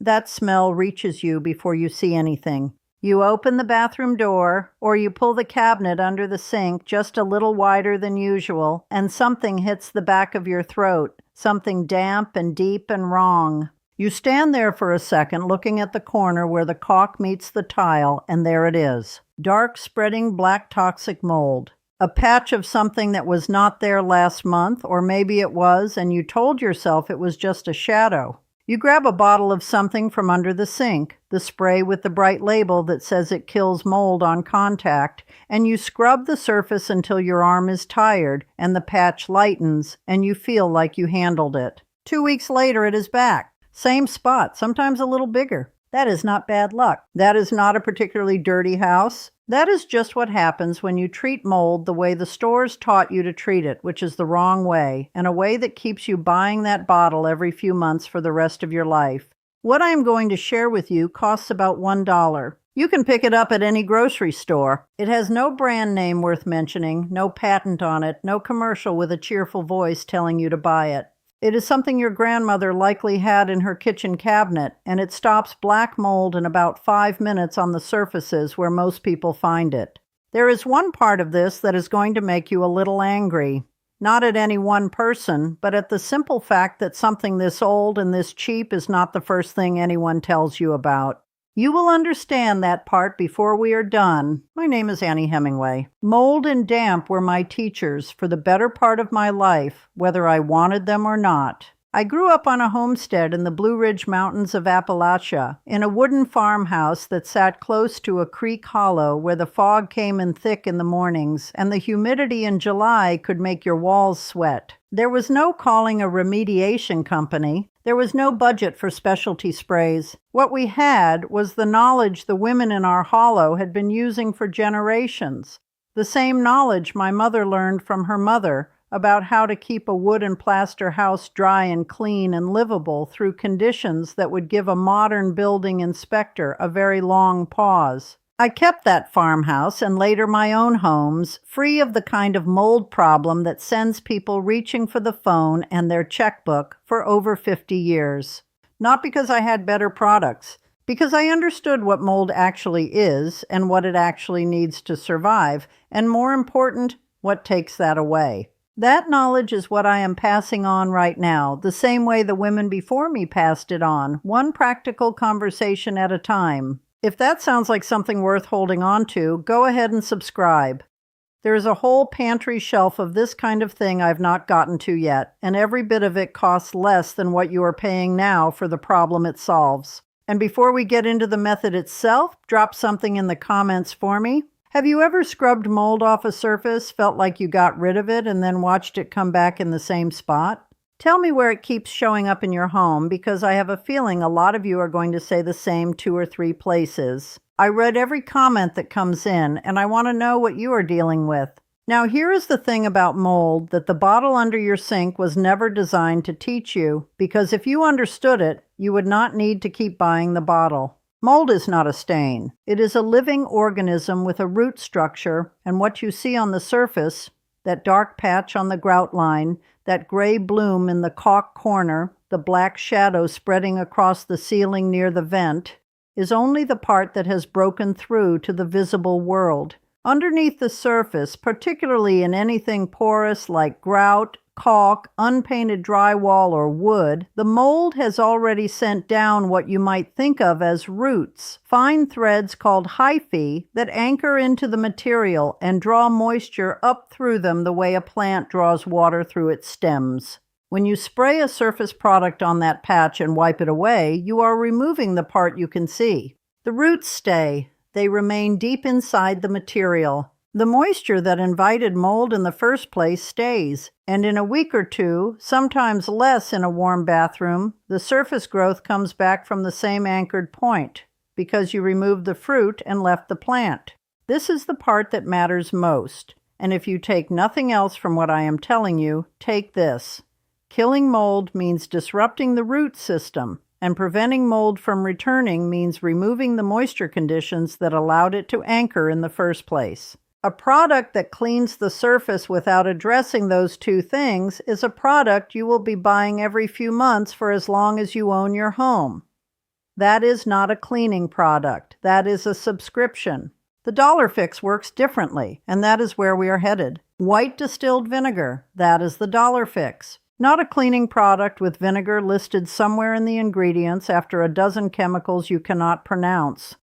That smell reaches you before you see anything. You open the bathroom door, or you pull the cabinet under the sink just a little wider than usual, and something hits the back of your throat, something damp and deep and wrong. You stand there for a second looking at the corner where the caulk meets the tile, and there it is. Dark, spreading black toxic mold. A patch of something that was not there last month, or maybe it was, and you told yourself it was just a shadow. You grab a bottle of something from under the sink, the spray with the bright label that says it kills mold on contact, and you scrub the surface until your arm is tired and the patch lightens and you feel like you handled it. 2 weeks later, it is back. Same spot, sometimes a little bigger. That is not bad luck. That is not a particularly dirty house. That is just what happens when you treat mold the way the stores taught you to treat it, which is the wrong way, and a way that keeps you buying that bottle every few months for the rest of your life. What I am going to share with you costs about $1. You can pick it up at any grocery store. It has no brand name worth mentioning, no patent on it, no commercial with a cheerful voice telling you to buy it. It is something your grandmother likely had in her kitchen cabinet, and it stops black mold in about 5 minutes on the surfaces where most people find it. There is one part of this that is going to make you a little angry. Not at any one person, but at the simple fact that something this old and this cheap is not the first thing anyone tells you about. You will understand that part before we are done. My name is Annie Hemingway. Mold and damp were my teachers for the better part of my life, whether I wanted them or not. I grew up on a homestead in the Blue Ridge Mountains of Appalachia, in a wooden farmhouse that sat close to a creek hollow where the fog came in thick in the mornings, and the humidity in July could make your walls sweat. There was no calling a remediation company. There was no budget for specialty sprays. What we had was the knowledge the women in our hollow had been using for generations. The same knowledge my mother learned from her mother about how to keep a wood and plaster house dry and clean and livable through conditions that would give a modern building inspector a very long pause. I kept that farmhouse and later my own homes free of the kind of mold problem that sends people reaching for the phone and their checkbook for over 50 years. Not because I had better products, because I understood what mold actually is and what it actually needs to survive, and more important, what takes that away. That knowledge is what I am passing on right now, the same way the women before me passed it on, one practical conversation at a time. If that sounds like something worth holding on to, go ahead and subscribe. There is a whole pantry shelf of this kind of thing I've not gotten to yet, and every bit of it costs less than what you are paying now for the problem it solves. And before we get into the method itself, drop something in the comments for me. Have you ever scrubbed mold off a surface, felt like you got rid of it, and then watched it come back in the same spot? Tell me where it keeps showing up in your home, because I have a feeling a lot of you are going to say the same 2 or 3 places. I read every comment that comes in, and I want to know what you are dealing with. Now, here is the thing about mold that the bottle under your sink was never designed to teach you, because if you understood it, you would not need to keep buying the bottle. Mold is not a stain. It is a living organism with a root structure, and what you see on the surface, that dark patch on the grout line, that gray bloom in the caulk corner, the black shadow spreading across the ceiling near the vent, is only the part that has broken through to the visible world. Underneath the surface, particularly in anything porous like grout, caulk, unpainted drywall, or wood, the mold has already sent down what you might think of as roots, fine threads called hyphae that anchor into the material and draw moisture up through them the way a plant draws water through its stems. When you spray a surface product on that patch and wipe it away, you are removing the part you can see. The roots stay. They remain deep inside the material. The moisture that invited mold in the first place stays, and in a week or 2, sometimes less in a warm bathroom, the surface growth comes back from the same anchored point, because you removed the fruit and left the plant. This is the part that matters most, and if you take nothing else from what I am telling you, take this. Killing mold means disrupting the root system, and preventing mold from returning means removing the moisture conditions that allowed it to anchor in the first place. A product that cleans the surface without addressing those 2 things is a product you will be buying every few months for as long as you own your home. That is not a cleaning product. That is a subscription. The dollar fix works differently, and that is where we are headed. White distilled vinegar. That is the dollar fix. Not a cleaning product with vinegar listed somewhere in the ingredients after a dozen chemicals you cannot pronounce.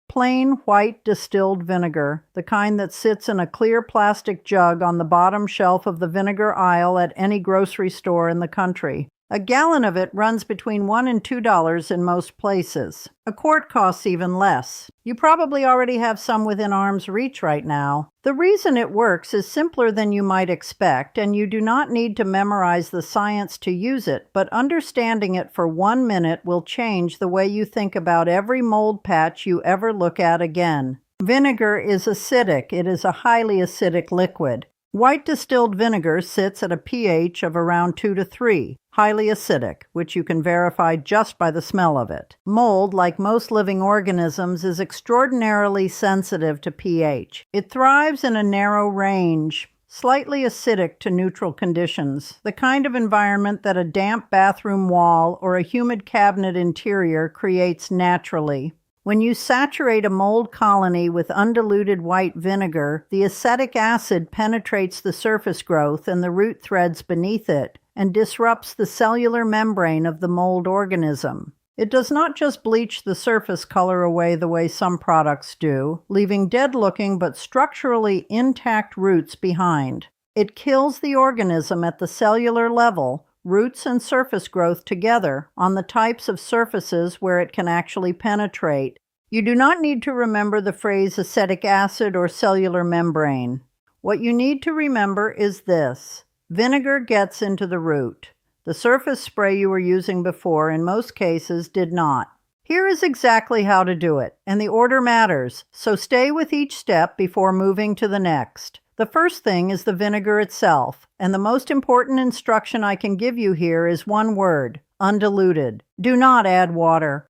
Plain white distilled vinegar, the kind that sits in a clear plastic jug on the bottom shelf of the vinegar aisle at any grocery store in the country. A gallon of it runs between $1 and $2 in most places. A quart costs even less. You probably already have some within arm's reach right now. The reason it works is simpler than you might expect, and you do not need to memorize the science to use it, but understanding it for 1 minute will change the way you think about every mold patch you ever look at again. Vinegar is acidic. It is a highly acidic liquid. White distilled vinegar sits at a pH of around 2 to 3, highly acidic, which you can verify just by the smell of it. Mold, like most living organisms, is extraordinarily sensitive to pH. It thrives in a narrow range, slightly acidic to neutral conditions, the kind of environment that a damp bathroom wall or a humid cabinet interior creates naturally. When you saturate a mold colony with undiluted white vinegar, the acetic acid penetrates the surface growth and the root threads beneath it and disrupts the cellular membrane of the mold organism. It does not just bleach the surface color away the way some products do, leaving dead-looking but structurally intact roots behind. It kills the organism at the cellular level, roots and surface growth together, on the types of surfaces where it can actually penetrate. You do not need to remember the phrase acetic acid or cellular membrane. What you need to remember is this: vinegar gets into the root. The surface spray you were using before, in most cases, did not. Here is exactly how to do it, and the order matters, so stay with each step before moving to the next. The first thing is the vinegar itself, and the most important instruction I can give you here is one word: undiluted. Do not add water.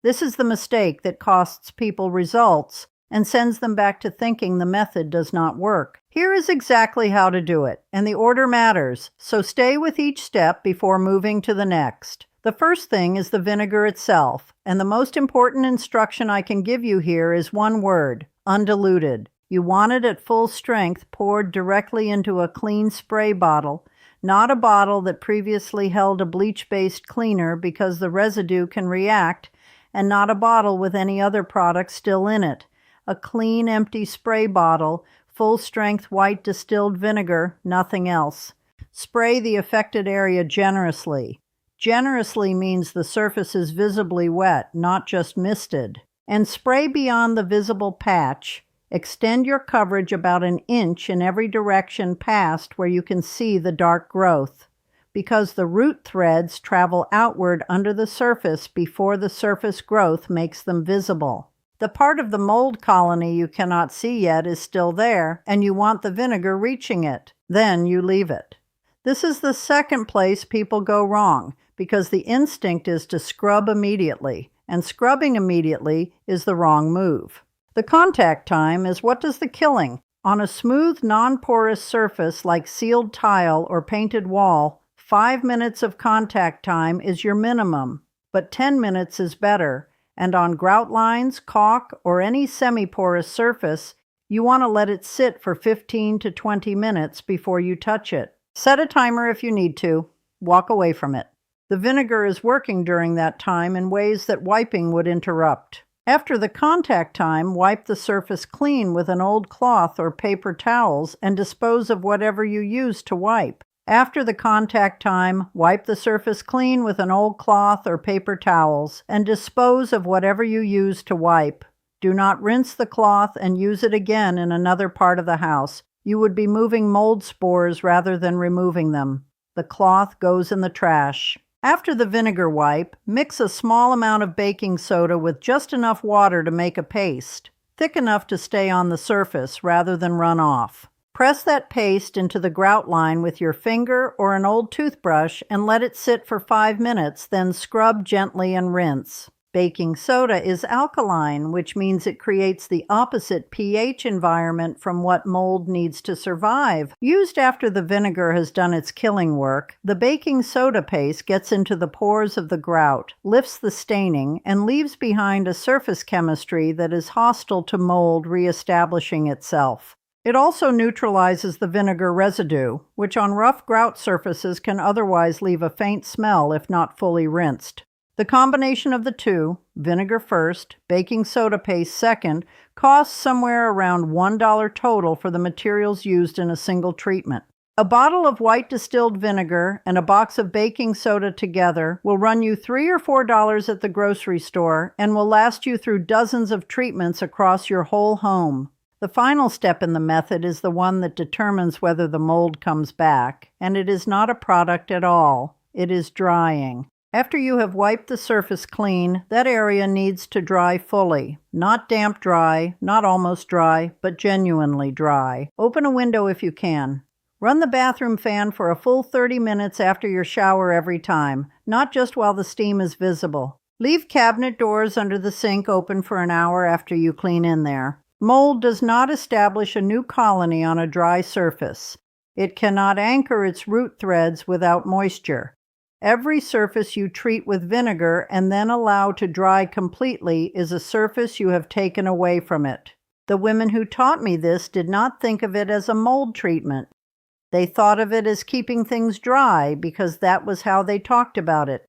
This is the mistake that costs people results and sends them back to thinking the method does not work. Here is exactly how to do it, and the order matters, so stay with each step before moving to the next. The first thing is the vinegar itself, and the most important instruction I can give you here is one word: undiluted. You want it at full strength, poured directly into a clean spray bottle, not a bottle that previously held a bleach-based cleaner because the residue can react, and not a bottle with any other product still in it. A clean, empty spray bottle, full-strength white distilled vinegar, nothing else. Spray the affected area generously. Generously means the surface is visibly wet, not just misted. And spray beyond the visible patch. Extend your coverage about an inch in every direction past where you can see the dark growth, because the root threads travel outward under the surface before the surface growth makes them visible. The part of the mold colony you cannot see yet is still there, and you want the vinegar reaching it. Then you leave it. This is the second place people go wrong, because the instinct is to scrub immediately, and scrubbing immediately is the wrong move. The contact time is what does the killing. On a smooth, non-porous surface like sealed tile or painted wall, 5 minutes of contact time is your minimum, but 10 minutes is better. And on grout lines, caulk, or any semi-porous surface, you want to let it sit for 15 to 20 minutes before you touch it. Set a timer if you need to. Walk away from it. The vinegar is working during that time in ways that wiping would interrupt. After the contact time, wipe the surface clean with an old cloth or paper towels and dispose of whatever you use to wipe. After the contact time, wipe the surface clean with an old cloth or paper towels and dispose of whatever you use to wipe. Do not rinse the cloth and use it again in another part of the house. You would be moving mold spores rather than removing them. The cloth goes in the trash. After the vinegar wipe, mix a small amount of baking soda with just enough water to make a paste, thick enough to stay on the surface rather than run off. Press that paste into the grout line with your finger or an old toothbrush and let it sit for 5 minutes, then scrub gently and rinse. Baking soda is alkaline, which means it creates the opposite pH environment from what mold needs to survive. Used after the vinegar has done its killing work, the baking soda paste gets into the pores of the grout, lifts the staining, and leaves behind a surface chemistry that is hostile to mold reestablishing itself. It also neutralizes the vinegar residue, which on rough grout surfaces can otherwise leave a faint smell if not fully rinsed. The combination of the two, vinegar first, baking soda paste second, costs somewhere around $1 total for the materials used in a single treatment. A bottle of white distilled vinegar and a box of baking soda together will run you $3 or $4 at the grocery store and will last you through dozens of treatments across your whole home. The final step in the method is the one that determines whether the mold comes back, and it is not a product at all. It is drying. After you have wiped the surface clean, that area needs to dry fully. Not damp dry, not almost dry, but genuinely dry. Open a window if you can. Run the bathroom fan for a full 30 minutes after your shower every time, not just while the steam is visible. Leave cabinet doors under the sink open for an hour after you clean in there. Mold does not establish a new colony on a dry surface. It cannot anchor its root threads without moisture. Every surface you treat with vinegar and then allow to dry completely is a surface you have taken away from it. The women who taught me this did not think of it as a mold treatment. They thought of it as keeping things dry because that was how they talked about it.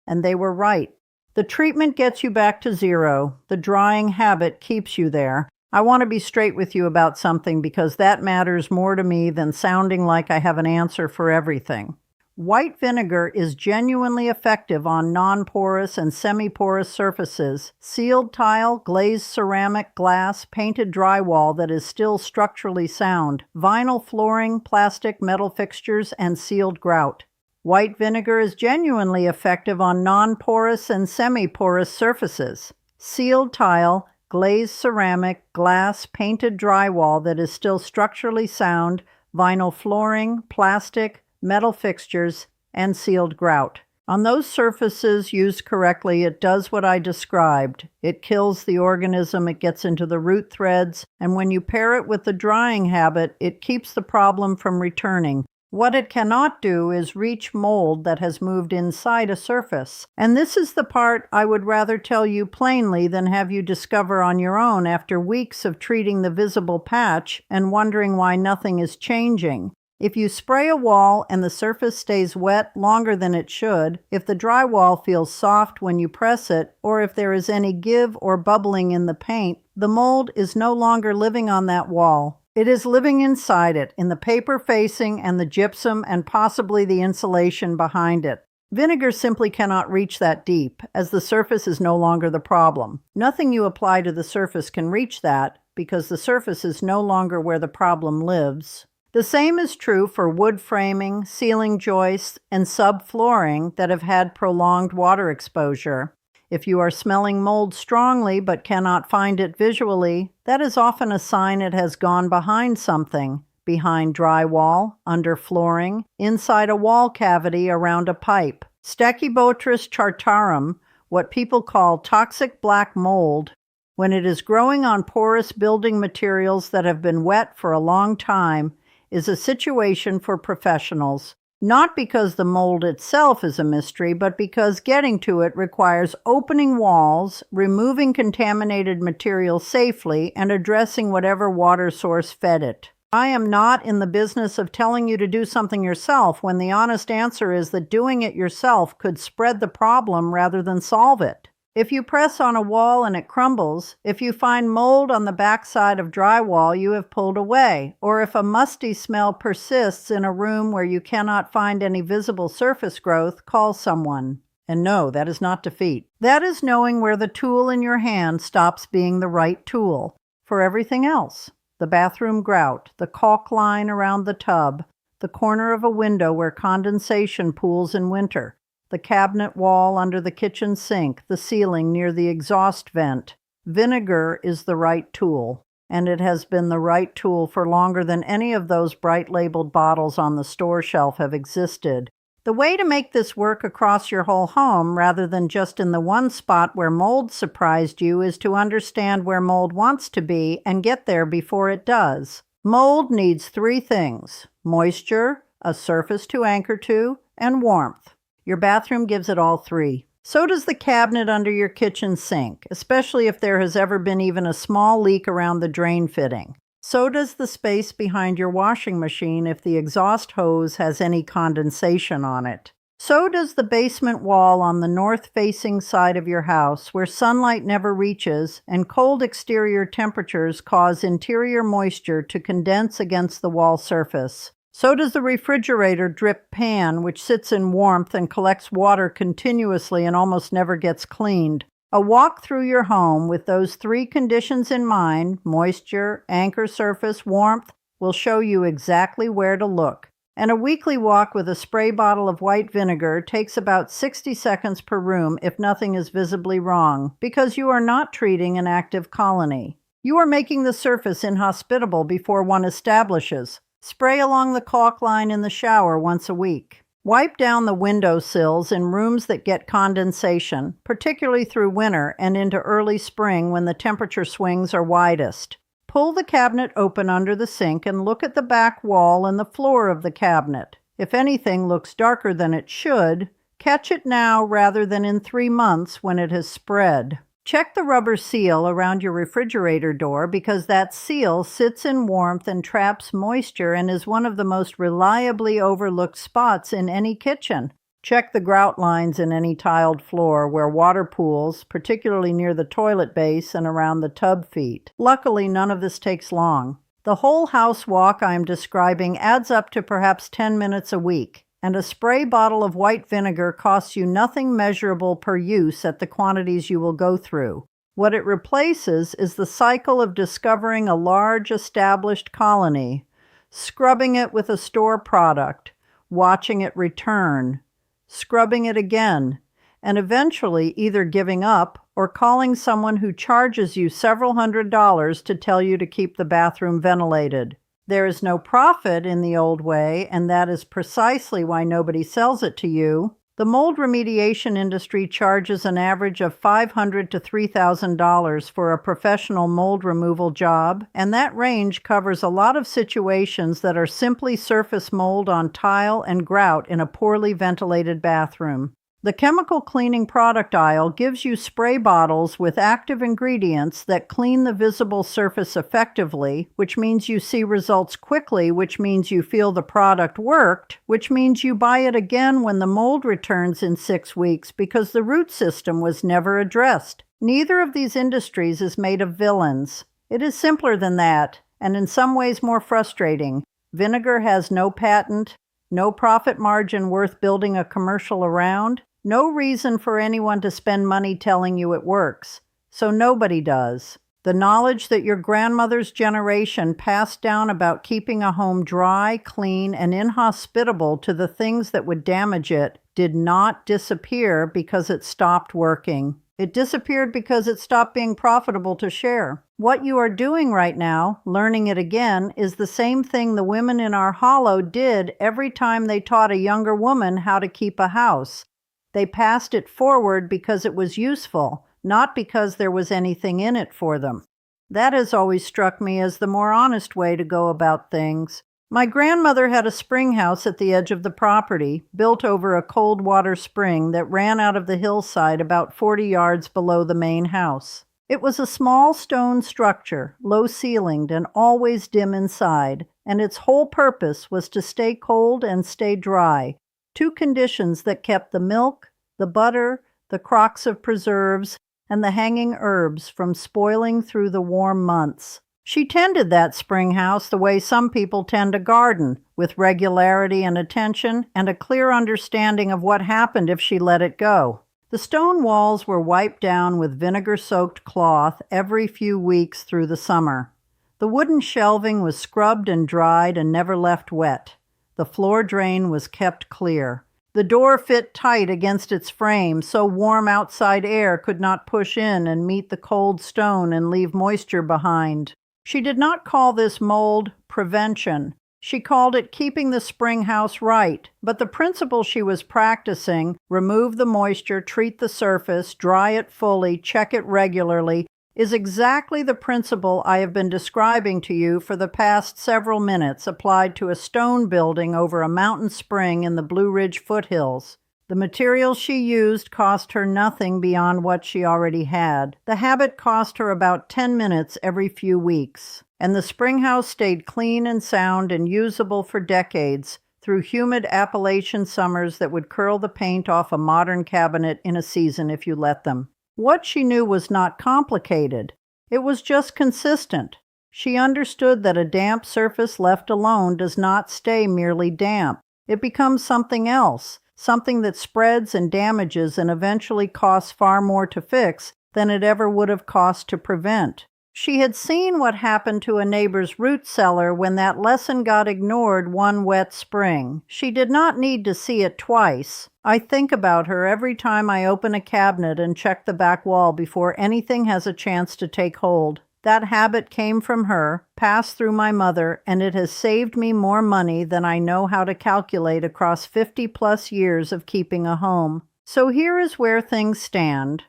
And they were right. The treatment gets you back to zero. The drying habit keeps you there. I want to be straight with you about something because that matters more to me than sounding like I have an answer for everything. White vinegar is genuinely effective on non-porous and semi-porous surfaces, sealed tile, glazed ceramic, glass, painted drywall that is still structurally sound, vinyl flooring, plastic, metal fixtures, and sealed grout. White vinegar is genuinely effective on non-porous and semi-porous surfaces, sealed tile, glazed ceramic, glass, painted drywall that is still structurally sound, vinyl flooring, plastic, metal fixtures, and sealed grout. On those surfaces used correctly, it does what I described. It kills the organism, it gets into the root threads, and when you pair it with the drying habit, it keeps the problem from returning. What it cannot do is reach mold that has moved inside a surface. And this is the part I would rather tell you plainly than have you discover on your own after weeks of treating the visible patch and wondering why nothing is changing. If you spray a wall and the surface stays wet longer than it should, if the drywall feels soft when you press it, or if there is any give or bubbling in the paint, the mold is no longer living on that wall. It is living inside it, in the paper facing and the gypsum and possibly the insulation behind it. Vinegar simply cannot reach that deep, as the surface is no longer the problem. Nothing you apply to the surface can reach that, because the surface is no longer where the problem lives. The same is true for wood framing, ceiling joists, and subflooring that have had prolonged water exposure. If you are smelling mold strongly but cannot find it visually, that is often a sign it has gone behind something, behind drywall, under flooring, inside a wall cavity around a pipe. Stachybotrys chartarum, what people call toxic black mold, when it is growing on porous building materials that have been wet for a long time, is a situation for professionals, not because the mold itself is a mystery, but because getting to it requires opening walls, removing contaminated material safely, and addressing whatever water source fed it. I am not in the business of telling you to do something yourself when the honest answer is that doing it yourself could spread the problem rather than solve it. If you press on a wall and it crumbles, if you find mold on the backside of drywall you have pulled away, or if a musty smell persists in a room where you cannot find any visible surface growth, call someone. And no, that is not defeat. That is knowing where the tool in your hand stops being the right tool. For everything else, the bathroom grout, the caulk line around the tub, the corner of a window where condensation pools in winter, the cabinet wall under the kitchen sink, the ceiling near the exhaust vent. Vinegar is the right tool, and it has been the right tool for longer than any of those bright labeled bottles on the store shelf have existed. The way to make this work across your whole home rather than just in the one spot where mold surprised you is to understand where mold wants to be and get there before it does. Mold needs 3 things: moisture, a surface to anchor to, and warmth. Your bathroom gives it all 3. So does the cabinet under your kitchen sink, especially if there has ever been even a small leak around the drain fitting. So does the space behind your washing machine if the exhaust hose has any condensation on it. So does the basement wall on the north-facing side of your house where sunlight never reaches and cold exterior temperatures cause interior moisture to condense against the wall surface. So does the refrigerator drip pan, which sits in warmth and collects water continuously and almost never gets cleaned. A walk through your home with those 3 conditions in mind, moisture, anchor surface, warmth, will show you exactly where to look. And a weekly walk with a spray bottle of white vinegar takes about 60 seconds per room if nothing is visibly wrong, because you are not treating an active colony. You are making the surface inhospitable before one establishes. Spray along the caulk line in the shower once a week. Wipe down the window sills in rooms that get condensation, particularly through winter and into early spring when the temperature swings are widest. Pull the cabinet open under the sink and look at the back wall and the floor of the cabinet. If anything looks darker than it should, catch it now rather than in 3 months when it has spread. Check the rubber seal around your refrigerator door because that seal sits in warmth and traps moisture and is one of the most reliably overlooked spots in any kitchen. Check the grout lines in any tiled floor where water pools, particularly near the toilet base and around the tub feet. Luckily, none of this takes long. The whole house walk I am describing adds up to perhaps 10 minutes a week. And a spray bottle of white vinegar costs you nothing measurable per use at the quantities you will go through. What it replaces is the cycle of discovering a large established colony, scrubbing it with a store product, watching it return, scrubbing it again, and eventually either giving up or calling someone who charges you several $100s to tell you to keep the bathroom ventilated. There is no profit in the old way, and that is precisely why nobody sells it to you. The mold remediation industry charges an average of $500 to $3,000 for a professional mold removal job, and that range covers a lot of situations that are simply surface mold on tile and grout in a poorly ventilated bathroom. The chemical cleaning product aisle gives you spray bottles with active ingredients that clean the visible surface effectively, which means you see results quickly, which means you feel the product worked, which means you buy it again when the mold returns in 6 weeks because the root system was never addressed. Neither of these industries is made of villains. It is simpler than that, and in some ways more frustrating. Vinegar has no patent, no profit margin worth building a commercial around, no reason for anyone to spend money telling you it works. So nobody does. The knowledge that your grandmother's generation passed down about keeping a home dry, clean, and inhospitable to the things that would damage it did not disappear because it stopped working. It disappeared because it stopped being profitable to share. What you are doing right now, learning it again, is the same thing the women in our hollow did every time they taught a younger woman how to keep a house. They passed it forward because it was useful, not because there was anything in it for them. That has always struck me as the more honest way to go about things. My grandmother had a spring house at the edge of the property, built over a cold water spring that ran out of the hillside about 40 yards below the main house. It was a small stone structure, low-ceilinged and always dim inside, and its whole purpose was to stay cold and stay dry, 2 conditions that kept the milk, the butter, the crocks of preserves, and the hanging herbs from spoiling through the warm months. She tended that spring house the way some people tend a garden, with regularity and attention and a clear understanding of what happened if she let it go. The stone walls were wiped down with vinegar-soaked cloth every few weeks through the summer. The wooden shelving was scrubbed and dried and never left wet. The floor drain was kept clear. The door fit tight against its frame so warm outside air could not push in and meet the cold stone and leave moisture behind. She did not call this mold prevention. She called it keeping the spring house right, but the principle she was practicing, remove the moisture, treat the surface, dry it fully, check it regularly, is exactly the principle I have been describing to you for the past several minutes applied to a stone building over a mountain spring in the Blue Ridge foothills. The materials she used cost her nothing beyond what she already had. The habit cost her about 10 minutes every few weeks, and the spring house stayed clean and sound and usable for decades through humid Appalachian summers that would curl the paint off a modern cabinet in a season if you let them. What she knew was not complicated. It was just consistent. She understood that a damp surface left alone does not stay merely damp. It becomes something else. Something that spreads and damages and eventually costs far more to fix than it ever would have cost to prevent. She had seen what happened to a neighbor's root cellar when that lesson got ignored one wet spring. She did not need to see it twice. I think about her every time I open a cabinet and check the back wall before anything has a chance to take hold. That habit came from her, passed through my mother, and it has saved me more money than I know how to calculate across 50-plus years of keeping a home. So here is where things stand.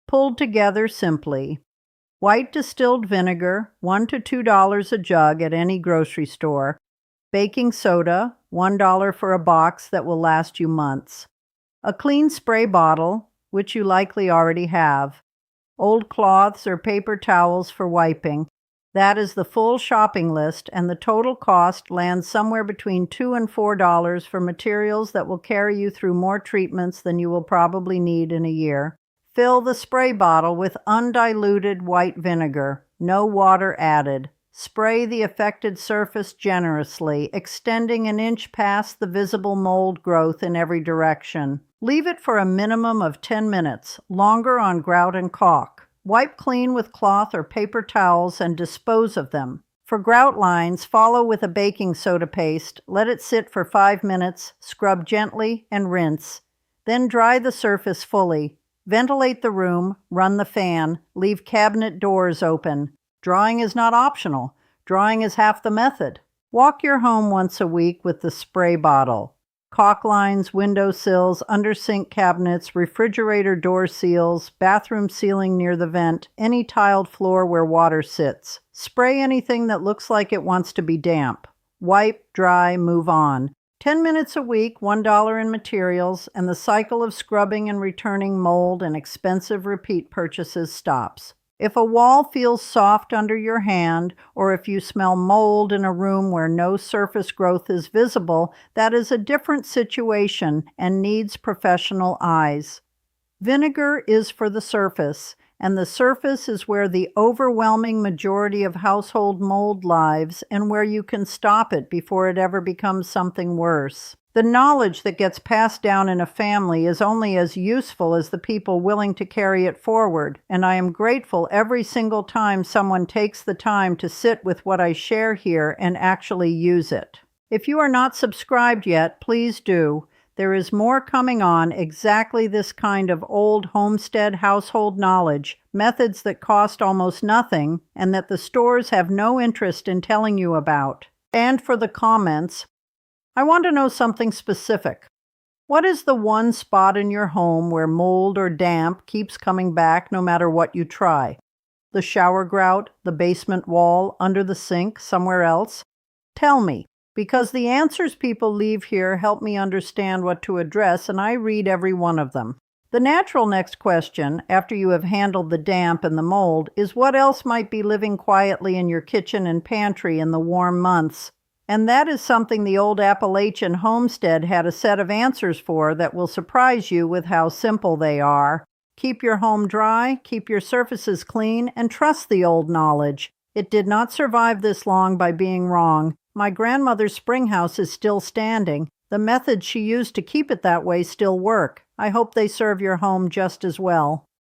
Pulled together simply. White distilled vinegar, $1 to $2 a jug at any grocery store. Baking soda, $1 for a box that will last you months. A clean spray bottle, which you likely already have. Old cloths or paper towels for wiping. That is the full shopping list, and the total cost lands somewhere between $2 and $4 for materials that will carry you through more treatments than you will probably need in a year. Fill the spray bottle with undiluted white vinegar, no water added. Spray the affected surface generously, extending an inch past the visible mold growth in every direction. Leave it for a minimum of 10 minutes, longer on grout and caulk. Wipe clean with cloth or paper towels and dispose of them. For grout lines, follow with a baking soda paste, let it sit for 5 minutes, scrub gently, and rinse. Then dry the surface fully. Ventilate the room, run the fan, leave cabinet doors open. Drying is not optional. Drying is half the method. Walk your home once a week with the spray bottle. Caulk lines, window sills, under sink cabinets, refrigerator door seals, bathroom ceiling near the vent, any tiled floor where water sits. Spray anything that looks like it wants to be damp. Wipe, dry, move on. 10 minutes a week, $1 in materials, and the cycle of scrubbing and returning mold and expensive repeat purchases stops. If a wall feels soft under your hand, or if you smell mold in a room where no surface growth is visible, that is a different situation and needs professional eyes. Vinegar is for the surface, and the surface is where the overwhelming majority of household mold lives and where you can stop it before it ever becomes something worse. The knowledge that gets passed down in a family is only as useful as the people willing to carry it forward, and I am grateful every single time someone takes the time to sit with what I share here and actually use it. If you are not subscribed yet, please do. There is more coming on exactly this kind of old homestead household knowledge, methods that cost almost nothing and that the stores have no interest in telling you about. And for the comments, I want to know something specific. What is the one spot in your home where mold or damp keeps coming back no matter what you try? The shower grout, the basement wall, under the sink, somewhere else? Tell me, because the answers people leave here help me understand what to address, and I read every one of them. The natural next question, after you have handled the damp and the mold, is what else might be living quietly in your kitchen and pantry in the warm months? And that is something the old Appalachian Homestead had a set of answers for that will surprise you with how simple they are. Keep your home dry, keep your surfaces clean, and trust the old knowledge. It did not survive this long by being wrong. My grandmother's spring house is still standing. The methods she used to keep it that way still work. I hope they serve your home just as well.